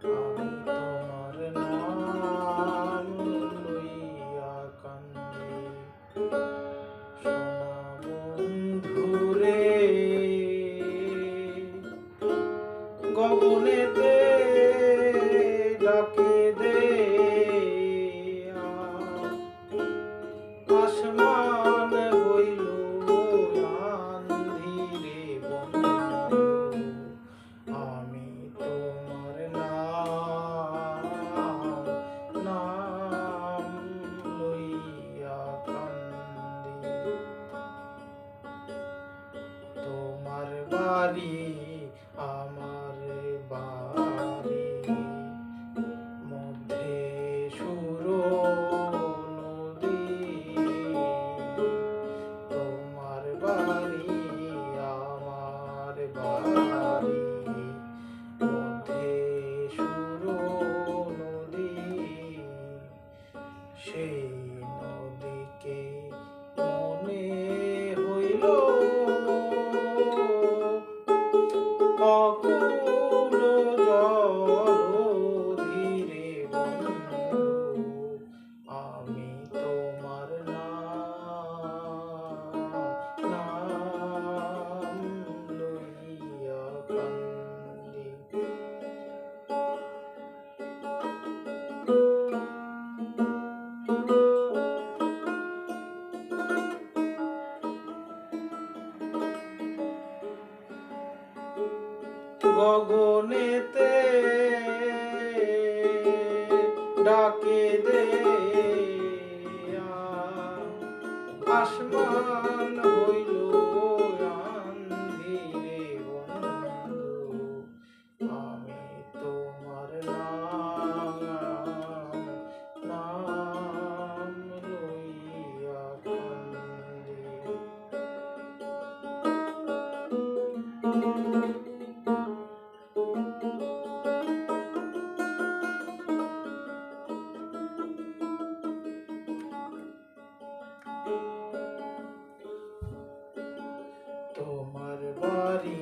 তোমার নাম লইয়া কান্দি, সোনা বন্ধুরে, গগনেতে ডাকে দে আসমান হইল আঁধিরে বন্ধু, আমি তোমার নাম লইয়া কান্দি। তোমার বাড়ি আমার বাড়ি, মধ্যে সুর নদী। তোমার বাড়ি আমার বাড়ি, মধ্যে সুর নদী। সেই নদীকে মনে হইল অকুল জলধিরে বন্ধু, আমি তোমার নাম লইয়া কান্দি। গগনেতে ডাকে দে আসমান হইল আঁধিরে বন্ধু, আমি তোমার নাম লইয়া কান্দি। তোমার বাড়ি